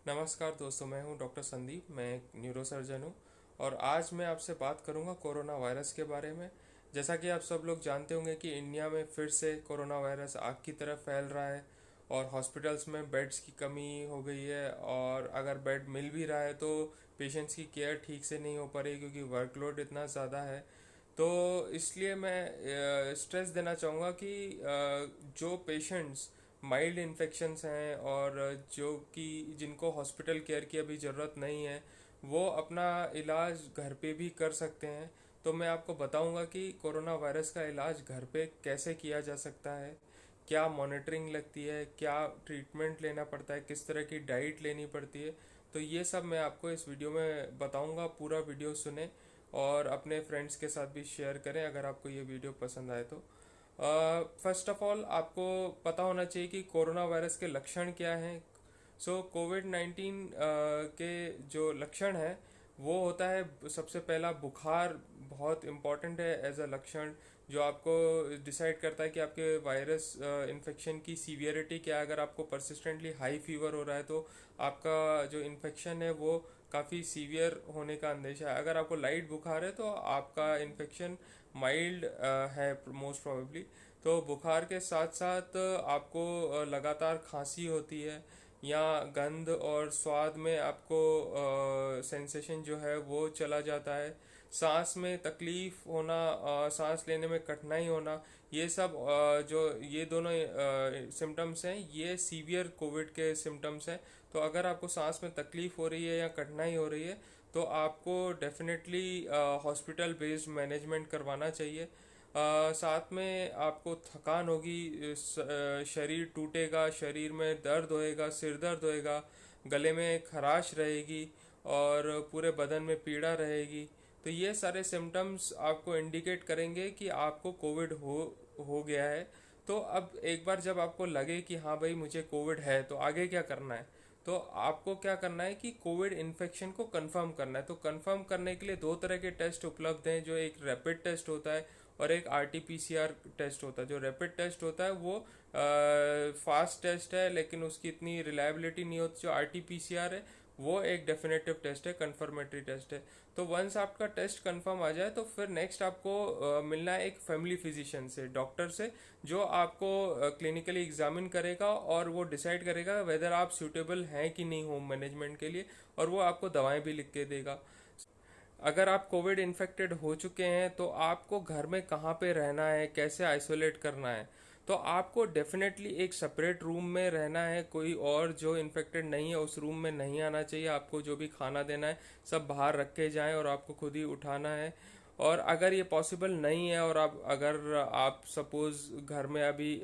नमस्कार दोस्तों, मैं हूं डॉक्टर संदीप। मैं एक न्यूरोसर्जन हूं और आज मैं आपसे बात करूंगा कोरोना वायरस के बारे में। जैसा कि आप सब लोग जानते होंगे कि इंडिया में फिर से कोरोना वायरस आग की तरह फैल रहा है और हॉस्पिटल्स में बेड्स की कमी हो गई है। और अगर बेड मिल भी रहा है तो पेशेंट्स की केयर ठीक से नहीं हो पा रही क्योंकि वर्कलोड इतना ज़्यादा है। तो इसलिए मैं स्ट्रेस देना चाहूँगा कि जो पेशेंट्स माइल्ड इन्फेक्शंस हैं और जो कि जिनको हॉस्पिटल केयर की अभी ज़रूरत नहीं है, वो अपना इलाज घर पे भी कर सकते हैं। तो मैं आपको बताऊंगा कि कोरोना वायरस का इलाज घर पे कैसे किया जा सकता है, क्या मॉनिटरिंग लगती है, क्या ट्रीटमेंट लेना पड़ता है, किस तरह की डाइट लेनी पड़ती है। तो ये सब मैं आपको इस वीडियो में बताऊंगा। पूरा वीडियो सुने और अपने फ्रेंड्स के साथ भी शेयर करें अगर आपको ये वीडियो पसंद आए तो। फर्स्ट ऑफ ऑल आपको पता होना चाहिए कि कोरोना वायरस के लक्षण क्या हैं। कोविड 19 के जो लक्षण है वो होता है, सबसे पहला बुखार बहुत इम्पॉर्टेंट है एज अ लक्षण, जो आपको डिसाइड करता है कि आपके वायरस इन्फेक्शन की सीवियरिटी क्या है। अगर आपको परसिस्टेंटली हाई फीवर हो रहा है तो आपका जो इन्फेक्शन है वो काफ़ी सीवियर होने का अंदेशा है। अगर आपको लाइट बुखार है तो आपका इन्फेक्शन माइल्ड है मोस्ट प्रोबेबली। तो बुखार के साथ साथ आपको लगातार खांसी होती है या गंध और स्वाद में आपको सेंसेशन जो है वो चला जाता है। सांस में तकलीफ होना, सांस लेने में कठिनाई होना, ये सब जो ये दोनों सिम्टम्स हैं ये सीवियर कोविड के सिम्टम्स हैं। तो अगर आपको सांस में तकलीफ हो रही है या कठिनाई हो रही है तो आपको डेफिनेटली हॉस्पिटल बेस्ड मैनेजमेंट करवाना चाहिए। साथ में आपको थकान होगी, शरीर टूटेगा, शरीर में दर्द होएगा, सिर दर्द होएगा, गले में खराश रहेगी और पूरे बदन में पीड़ा रहेगी। तो ये सारे सिम्टम्स आपको इंडिकेट करेंगे कि आपको कोविड हो गया है। तो अब एक बार जब आपको लगे कि हाँ भाई मुझे कोविड है तो आगे क्या करना है, तो आपको क्या करना है कि कोविड इन्फेक्शन को कंफर्म करना है। तो कंफर्म करने के लिए दो तरह के टेस्ट उपलब्ध हैं, जो एक रैपिड टेस्ट होता है और एक आरटीपीसीआर टेस्ट होता है। जो रैपिड टेस्ट होता है वो फास्ट टेस्ट है लेकिन उसकी इतनी रिलायबिलिटी नहीं होती। जो आरटीपीसीआर है वो एक डेफिनेटिव टेस्ट है, कंफर्मेटरी टेस्ट है। तो वंस आपका टेस्ट कंफर्म आ जाए तो फिर नेक्स्ट आपको मिलना है एक फैमिली फिजिशियन से, डॉक्टर से, जो आपको क्लिनिकली एग्जामिन करेगा और वो डिसाइड करेगा वेदर आप सूटेबल हैं कि नहीं होम मैनेजमेंट के लिए, और वो आपको दवाएं भी लिख के देगा। अगर आप कोविड इन्फेक्टेड हो चुके हैं तो आपको घर में कहाँ पे रहना है, कैसे आइसोलेट करना है। तो आपको डेफिनेटली एक सेपरेट रूम में रहना है, कोई और जो इन्फेक्टेड नहीं है उस रूम में नहीं आना चाहिए। आपको जो भी खाना देना है सब बाहर रख के जाएं और आपको खुद ही उठाना है। और अगर ये पॉसिबल नहीं है और आप अगर आप सपोज घर में अभी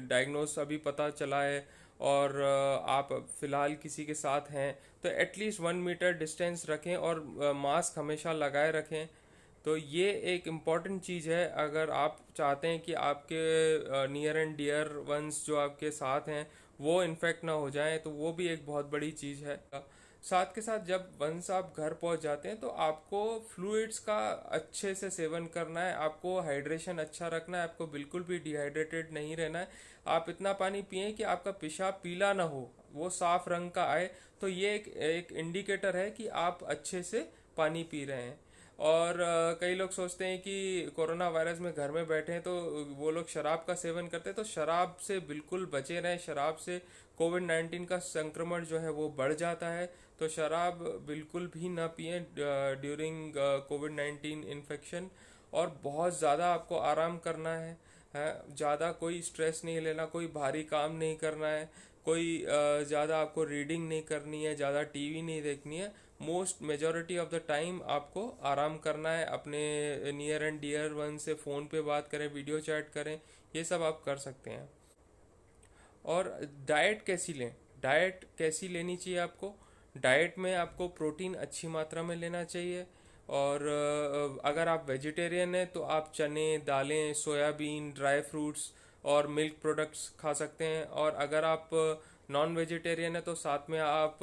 डायग्नोस अभी पता चला है और आप फिलहाल किसी के साथ हैं तो एटलीस्ट 1 मीटर डिस्टेंस रखें और मास्क हमेशा लगाए रखें। तो ये एक इम्पॉर्टेंट चीज़ है अगर आप चाहते हैं कि आपके नियर एंड डियर वंस जो आपके साथ हैं वो इन्फेक्ट ना हो जाएं, तो वो भी एक बहुत बड़ी चीज़ है। साथ के साथ जब वंस आप घर पहुंच जाते हैं तो आपको फ्लूइड्स का अच्छे से सेवन करना है, आपको हाइड्रेशन अच्छा रखना है, आपको बिल्कुल भी डिहाइड्रेटेड नहीं रहना है। आप इतना पानी पिए कि आपका पेशाब पीला ना हो, वो साफ रंग का आए। तो ये एक इंडिकेटर है कि आप अच्छे से पानी पी रहे हैं। और कई लोग सोचते हैं कि कोरोना वायरस में घर में बैठे हैं तो वो लोग शराब का सेवन करते हैं, तो शराब से बिल्कुल बचे रहें। शराब से कोविड 19 का संक्रमण जो है वो बढ़ जाता है। तो शराब बिल्कुल भी ना पिए ड्यूरिंग कोविड 19 इन्फेक्शन। और बहुत ज़्यादा आपको आराम करना है, ज़्यादा कोई स्ट्रेस नहीं लेना, कोई भारी काम नहीं करना है, कोई ज़्यादा आपको रीडिंग नहीं करनी है, ज़्यादा टीवी नहीं देखनी है। Most majority of the time आपको आराम करना है, अपने नियर एंड डियर वन से फ़ोन पे बात करें, वीडियो चैट करें, ये सब आप कर सकते हैं। और डाइट कैसी लें, डाइट कैसी लेनी चाहिए आपको। डाइट में आपको प्रोटीन अच्छी मात्रा में लेना चाहिए। और अगर आप वेजिटेरियन हैं तो आप चने, दालें, सोयाबीन, ड्राई फ्रूट्स और मिल्क प्रोडक्ट्स खा सकते हैं। और अगर आप नॉन वेजिटेरियन है तो साथ में आप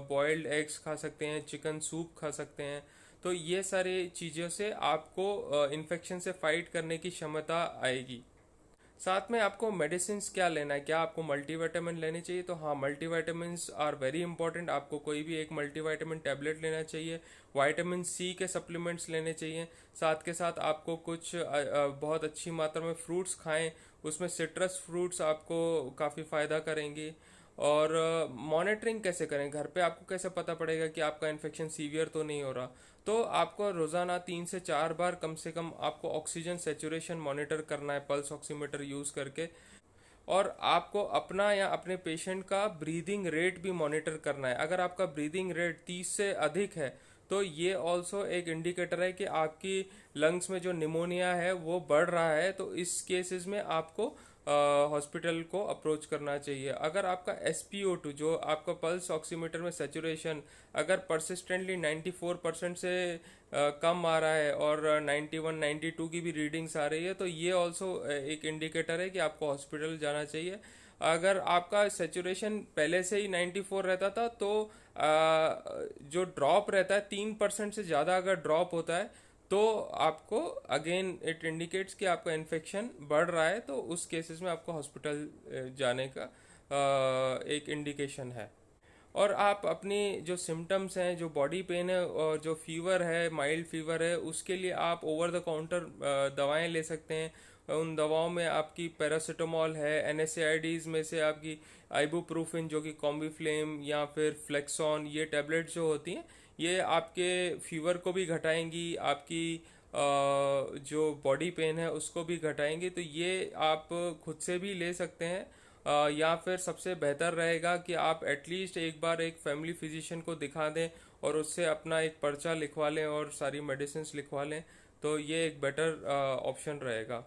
बॉइल्ड एग्स खा सकते हैं, चिकन सूप खा सकते हैं। तो ये सारी चीज़ों से आपको इन्फेक्शन से फाइट करने की क्षमता आएगी। साथ में आपको मेडिसिन क्या लेना है, क्या आपको मल्टीविटामिन लेनी चाहिए? तो हाँ, मल्टीविटामिन आर वेरी इंपॉर्टेंट। आपको कोई भी एक मल्टीविटामिन टैबलेट लेना चाहिए। विटामिन सी के सप्लीमेंट्स लेने चाहिए। साथ के साथ आपको कुछ बहुत अच्छी मात्रा में फ्रूट्स खाएं। उसमें सिट्रस फ्रूट्स आपको काफ़ी फ़ायदा करेंगी। और मॉनिटरिंग कैसे करें घर पे? आपको कैसे पता पड़ेगा कि आपका इन्फेक्शन सीवियर तो नहीं हो रहा? तो आपको रोज़ाना 3 से 4 बार कम से कम आपको ऑक्सीजन सेचुरेशन मॉनिटर करना है, पल्स ऑक्सीमीटर यूज़ करके। और आपको अपना या अपने पेशेंट का ब्रीदिंग रेट भी मॉनिटर करना है। अगर आपका ब्रीदिंग रेट 30 से अधिक है तो ये ऑल्सो एक इंडिकेटर है कि आपकी लंग्स में जो निमोनिया है वो बढ़ रहा है। तो इस केसेस में आपको हॉस्पिटल को अप्रोच करना चाहिए। अगर आपका SpO2 जो आपका पल्स ऑक्सीमीटर में सेचुरेशन अगर परसिस्टेंटली 94% से कम आ रहा है और 91 92 की भी रीडिंग्स आ रही है, तो ये ऑल्सो एक इंडिकेटर है कि आपको हॉस्पिटल जाना चाहिए। अगर आपका सेचुरेशन पहले से ही 94 रहता था तो जो ड्रॉप रहता है 3% से ज़्यादा अगर ड्रॉप होता है तो आपको अगेन इट इंडिकेट्स कि आपका इन्फेक्शन बढ़ रहा है। तो उस केसेस में आपको हॉस्पिटल जाने का एक इंडिकेशन है। और आप अपनी जो सिम्टम्स हैं, जो बॉडी पेन है और जो फीवर है, माइल्ड फीवर है, उसके लिए आप ओवर द काउंटर दवाएं ले सकते हैं। उन दवाओं में आपकी पैरासीटामोल है, NSAIDs में से आपकी आइबुप्रोफिन जो कि कॉम्बीफ्लेम या फिर फ्लेक्सॉन, ये टैबलेट जो होती हैं ये आपके फीवर को भी घटाएंगी, आपकी जो बॉडी पेन है उसको भी घटाएंगे। तो ये आप खुद से भी ले सकते हैं। या फिर सबसे बेहतर रहेगा कि आप एटलीस्ट एक बार एक फैमिली फिजिशियन को दिखा दें और उससे अपना एक पर्चा लिखवा लें और सारी मेडिसिन लिखवा लें। तो ये एक बेटर ऑप्शन रहेगा।